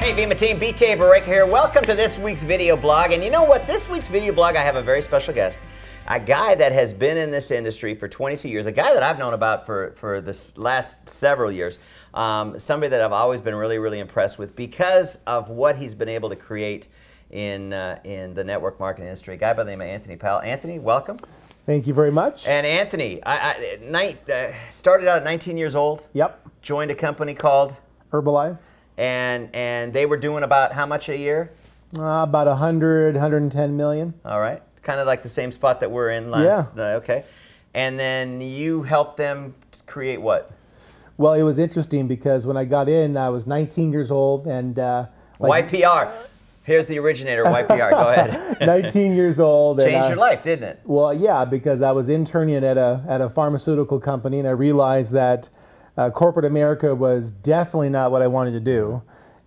Hey VEMMA team, BK Barek here. Welcome to this week's video blog. And you know what? This week's video blog, I have a very special guest. A guy that has been in this industry for 22 years. A guy that I've known about for the last several years. Somebody that I've always been really impressed with because of what he's been able to create in the network marketing industry. A guy by the name of Anthony Powell. Anthony, welcome. Thank you very much. And Anthony, started out at 19 years old. Yep. Joined a company called Herbalife. And they were doing about how much a year? About 100, 110 million. All right. Kind of like the same spot that we're in last. Yeah. Okay. And then you helped them create what? Well, it was interesting because when I got in, I was 19 years old and YPR. Here's the originator, YPR. Go ahead. 19 years old. Changed your life, didn't it? Well, yeah, because I was interning at a pharmaceutical company and I realized that corporate America was definitely not what I wanted to do,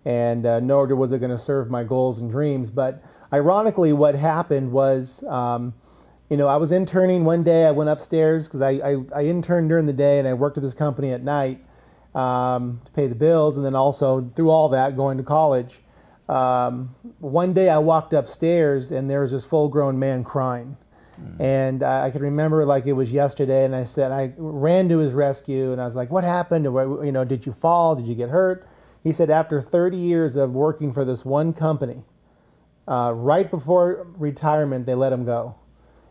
and nor was it going to serve my goals and dreams. But ironically, what happened was, you know, I was interning one day. I went upstairs because I interned during the day and I worked at this company at night to pay the bills, and then also through all that going to college. One day I walked upstairs and there was this full-grown man crying. And I can remember like it was yesterday, and I ran to his rescue and I was like, what happened? Or, you know, did you fall? Did you get hurt? He said after 30 years of working for this one company, right before retirement, they let him go.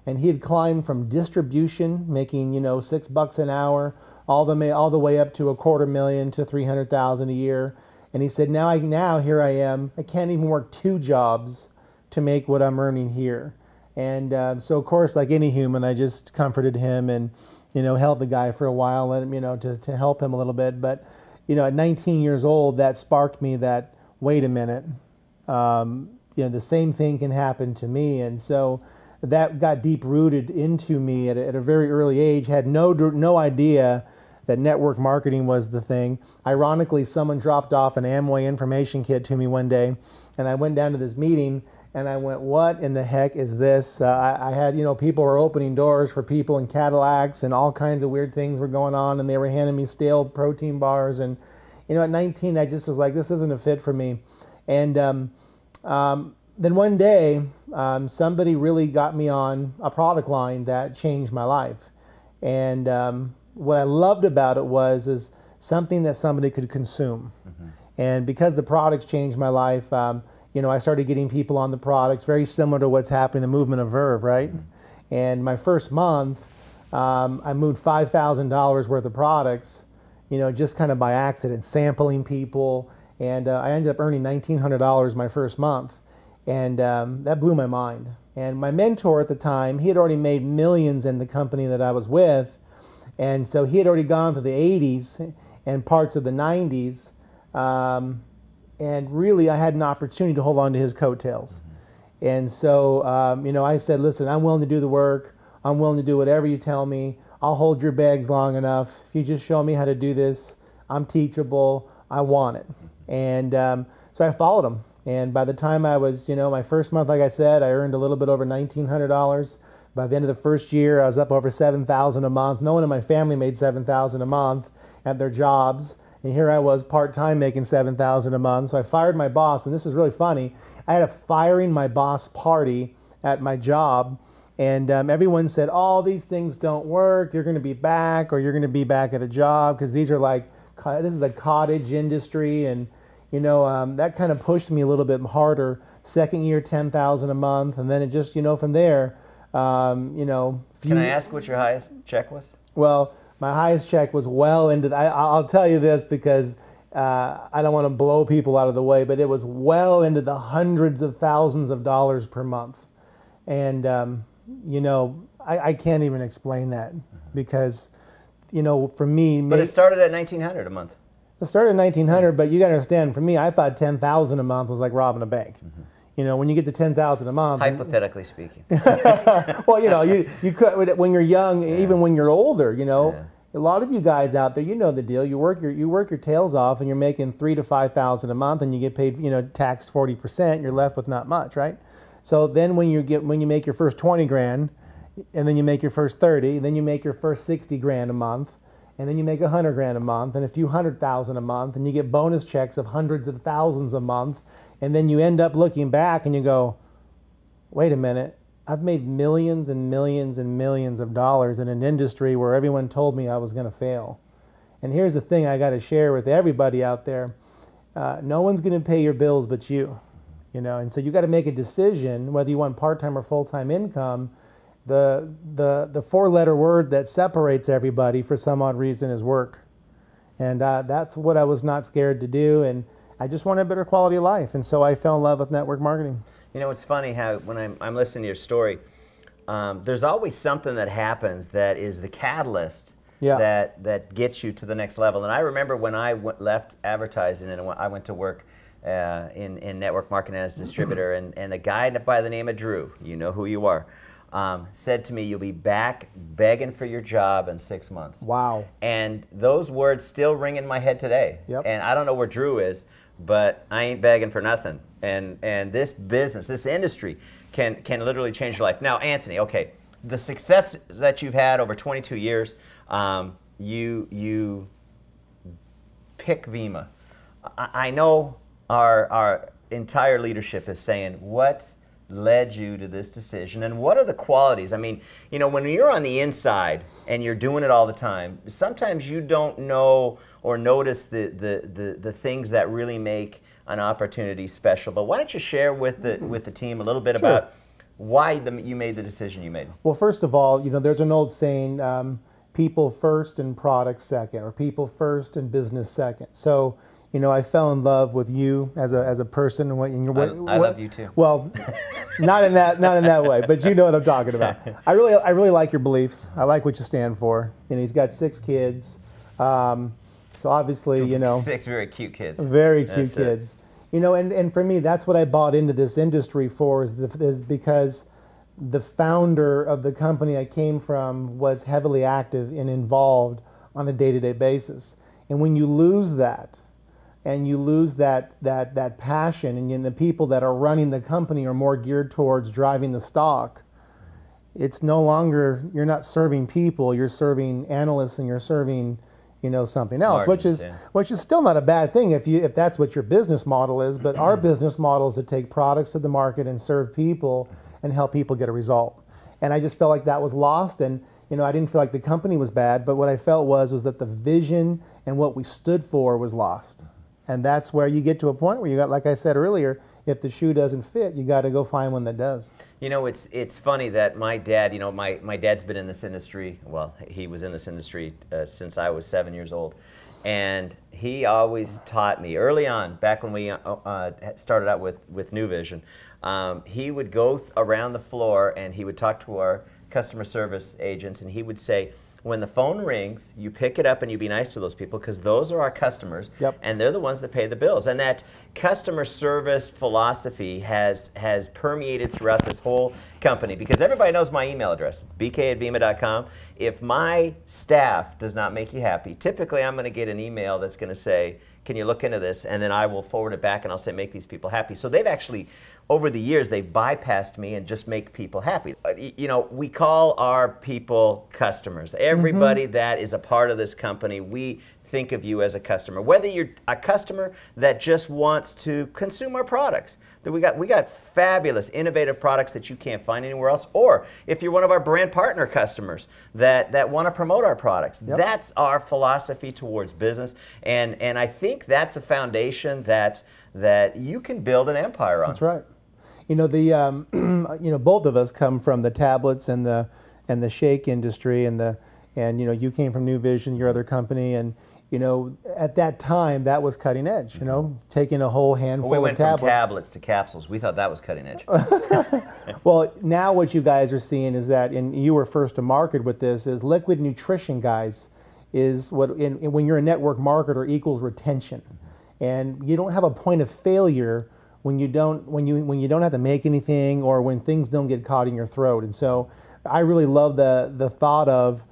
And he had climbed from distribution, making, you know, $6 an hour, all the way up to $250,000 to $300,000 a year. And he said, now here I am. I can't even work 2 jobs to make what I'm earning here. And so, of course, like any human, I just comforted him and, you know, held the guy for a while, let him, you know, to help him a little bit. But, you know, at 19 years old, that sparked me that, wait a minute, you know, the same thing can happen to me. And so that got deep-rooted into me at a very early age. Had no idea that network marketing was the thing. Ironically, someone dropped off an Amway information kit to me one day, and I went down to this meeting, and I went, what in the heck is this? I had, you know, people were opening doors for people in Cadillacs, and all kinds of weird things were going on, and they were handing me stale protein bars. And, you know, at 19, I just was like, this isn't a fit for me. And then one day, somebody really got me on a product line that changed my life. And what I loved about it is something that somebody could consume. Mm-hmm. And because the products changed my life, you know, I started getting people on the products, very similar to what's happening in the movement of Verve, right? Mm-hmm. And my first month, I moved $5,000 worth of products, you know, just kind of by accident, sampling people. And I ended up earning $1,900 my first month. And that blew my mind. And my mentor at the time, he had already made millions in the company that I was with. And so he had already gone through the 80s and parts of the 90s. And really, I had an opportunity to hold on to his coattails. And so, you know, I said, listen, I'm willing to do the work. I'm willing to do whatever you tell me. I'll hold your bags long enough. If you just show me how to do this, I'm teachable. I want it. And so I followed him. And by the time I was, you know, my first month, like I said, I earned a little bit over $1,900. By the end of the first year, I was up over $7,000 a month. No one in my family made $7,000 a month at their jobs. And here I was part-time making $7,000 a month. So I fired my boss, and this is really funny. I had a firing my boss party at my job, and everyone said, oh, these things don't work. You're going to be back, or you're going to be back at a job, because these are like, this is a cottage industry. And, you know, that kind of pushed me a little bit harder. Second year, $10,000 a month, and then it just, you know, from there, you know. Can I ask what your highest check was? Well, my highest check was well into the, I'll tell you this because I don't want to blow people out of the way, but it was well into the hundreds of thousands of dollars per month. And, you know, I can't even explain that because, you know, for me. But it started at $1,900 a month. It started at $1,900, but you got to understand, for me, I thought $10,000 a month was like robbing a bank. Mm-hmm. You know, when you get to $10,000 a month. Hypothetically speaking. Well, you know, you could, when you're young, even when you're older, you know, a lot of you guys out there, you know the deal. You work your tails off, and you're making $3,000 to $5,000 a month, and you get paid, you know, taxed 40%. You're left with not much, right? So then when you make your first 20 grand, and then you make your first 30, then you make your first 60 grand a month, and then you make 100 grand a month and a few 100,000 a month, and you get bonus checks of hundreds of thousands a month, and then you end up looking back and you go, wait a minute, I've made millions and millions and millions of dollars in an industry where everyone told me I was going to fail. And here's the thing I got to share with everybody out there. No one's going to pay your bills but you. And so you got to make a decision whether you want part-time or full-time income. The four-letter word that separates everybody for some odd reason is work. And that's what I was not scared to do. And I just wanted a better quality of life. And so I fell in love with network marketing. It's funny how when I'm listening to your story, there's always something that happens that is the catalyst that gets you to the next level. And I remember when I left advertising and I went to work in network marketing as a distributor, and a guy by the name of Drew, you know who you are, said to me, you'll be back begging for your job in 6 months. Wow. And those words still ring in my head today. Yep. And I don't know where Drew is, but I ain't begging for nothing. And this business, this industry can literally change your life. Now, Anthony, okay, the success that you've had over 22 years, you pick VEMMA. I know our entire leadership is saying, what led you to this decision, and what are the qualities? I mean, when you're on the inside and you're doing it all the time, sometimes you don't know or notice the things that really make an opportunity special. But why don't you share with the team a little bit about why you made the decision you made? Well, first of all, there's an old saying, people first and product second, or people first and business second. So, I fell in love with you as a person. I love you too. Well, not in that way, but you know what I'm talking about. I really like your beliefs. I like what you stand for. He's got 6 kids. So obviously, 6 very cute kids. Very cute kids. And for me, that's what I bought into this industry for, is because the founder of the company I came from was heavily active and involved on a day-to-day basis. And when you lose that, and you lose that passion, and the people that are running the company are more geared towards driving the stock, it's no longer, you're not serving people, you're serving analysts, and you're serving something else, margins, which is still not a bad thing if that's what your business model is. But our business model is to take products to the market and serve people and help people get a result. And I just felt like that was lost, and I didn't feel like the company was bad, but what I felt was that the vision and what we stood for was lost. And that's where you get to a point where you got, like I said earlier, if the shoe doesn't fit, you got to go find one that does. It's funny that my dad, my dad's been in this industry, well, he was in this industry since I was 7 years old. And he always taught me early on, back when we started out with New Vision, he would go around the floor and he would talk to our customer service agents, and he would say, when the phone rings, you pick it up and you be nice to those people, because those are our customers, and they're the ones that pay the bills. And that customer service philosophy has permeated throughout this whole company, because everybody knows my email address. It's bk@vemma.com. If my staff does not make you happy, typically I'm going to get an email that's going to say, can you look into this? And then I will forward it back and I'll say, make these people happy. So they've actually, over the years, they've bypassed me and just make people happy. We call our people customers. Everybody that is a part of this company, we think of you as a customer. Whether you're a customer that just wants to consume our products, that we got fabulous, innovative products that you can't find anywhere else, or if you're one of our brand partner customers that want to promote our products. That's our philosophy towards business, and I think that's a foundation that you can build an empire on. That's right. Both of us come from the tablets and the shake industry, and you came from New Vision, your other company, and at that time that was cutting edge. Taking a whole handful of tablets. We went from tablets to capsules. We thought that was cutting edge. Well, now what you guys are seeing is that, and you were first to market with this, is liquid nutrition, guys, is what when you're a network marketer equals retention, and you don't have a point of failure when you don't have to make anything, or when things don't get caught in your throat. And so I really love the thought of,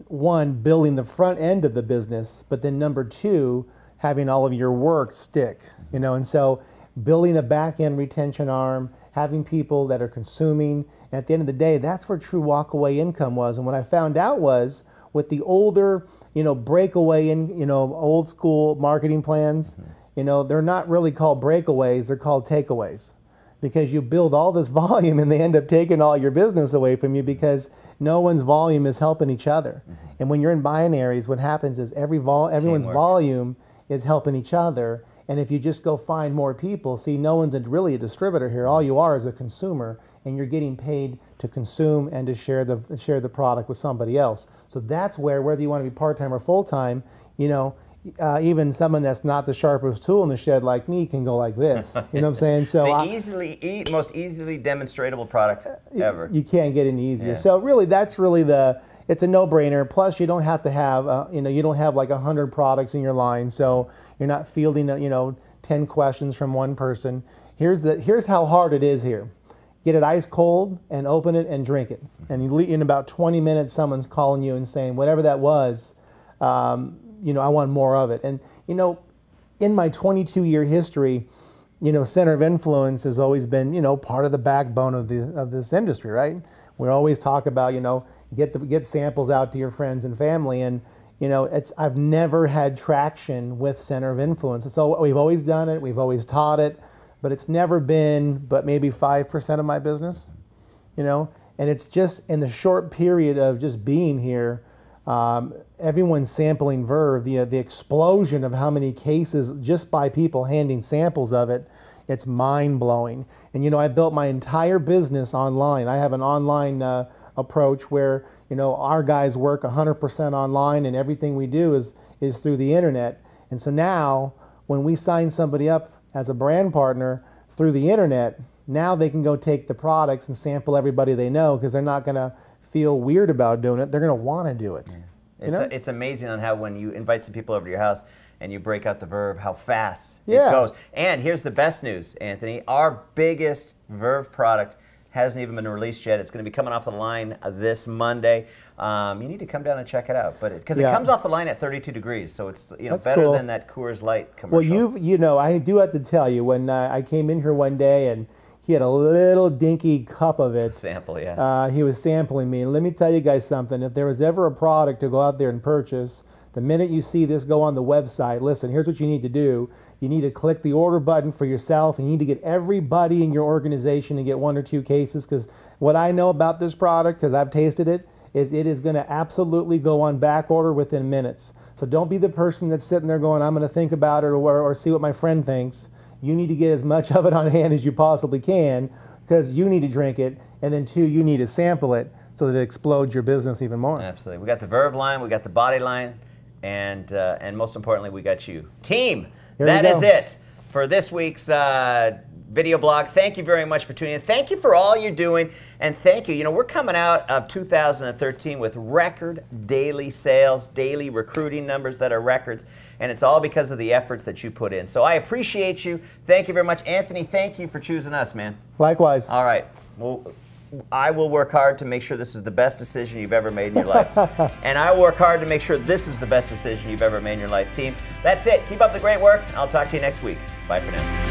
one, building the front end of the business, but then number 2, having all of your work stick, and so building a back end retention arm, having people that are consuming. And at the end of the day, that's where true walkaway income was. And what I found out was with the older, breakaway in, old school marketing plans, they're not really called breakaways, they're called takeaways. Because you build all this volume and they end up taking all your business away from you because no one's volume is helping each other. And when you're in binaries, what happens is everyone's volume is helping each other. And if you just go find more people, see, no one's really a distributor here. All you are is a consumer, and you're getting paid to consume and to share the product with somebody else. So that's where, whether you want to be part-time or full-time, even someone that's not the sharpest tool in the shed like me can go like this. You know what I'm saying? So the most easily demonstratable product ever. You can't get any easier. Yeah. So really, that's really it's a no-brainer. Plus, you don't have to have, you don't have like 100 products in your line, so you're not fielding, 10 questions from one person. Here's how hard it is here. Get it ice cold and open it and drink it. And in about 20 minutes, someone's calling you and saying, whatever that was, I want more of it. And, in my 22-year history, center of influence has always been, part of the backbone of this industry, right? We always talk about, get samples out to your friends and family. And, I've never had traction with center of influence. So we've always done it. We've always taught it. But it's never been but maybe 5% of my business, And it's just in the short period of just being here, everyone's sampling Verve, the explosion of how many cases just by people handing samples of it, it's mind-blowing. And I built my entire business online. I have an online approach where our guys work 100% online, and everything we do is through the internet. And so now when we sign somebody up as a brand partner through the internet, now they can go take the products and sample everybody they know, because they're not going to feel weird about doing it. They're going to want to do it. Yeah. It's amazing on how when you invite some people over to your house and you break out the Verve, how fast it goes. And here's the best news, Anthony. Our biggest Verve product hasn't even been released yet. It's going to be coming off the line this Monday. You need to come down and check it out, because it comes off the line at 32 degrees, so it's better than that Coors Light commercial. Well, I do have to tell you, when I came in here one day and he had a little dinky cup of it. Sample, yeah. He was sampling me. And let me tell you guys something. If there was ever a product to go out there and purchase, the minute you see this go on the website, listen, here's what you need to do. You need to click the order button for yourself. You need to get everybody in your organization to get 1 or 2 cases, because what I know about this product, because I've tasted it, is it is going to absolutely go on back order within minutes. So don't be the person that's sitting there going, I'm going to think about it or see what my friend thinks. You need to get as much of it on hand as you possibly can, because you need to drink it, and then 2, you need to sample it so that it explodes your business even more. Absolutely. We got the Verve line, we got the body line, and most importantly, we got you. Team, that is it for this week's video blog. Thank you very much for tuning in. Thank you for all you're doing, and thank you. We're coming out of 2013 with record daily sales, daily recruiting numbers that are records, and it's all because of the efforts that you put in. So I appreciate you. Thank you very much. Anthony, thank you for choosing us, man. Likewise. All right. Well, I will work hard to make sure this is the best decision you've ever made in your life. And I will work hard to make sure this is the best decision you've ever made in your life. Team, that's it. Keep up the great work. I'll talk to you next week. Bye for now.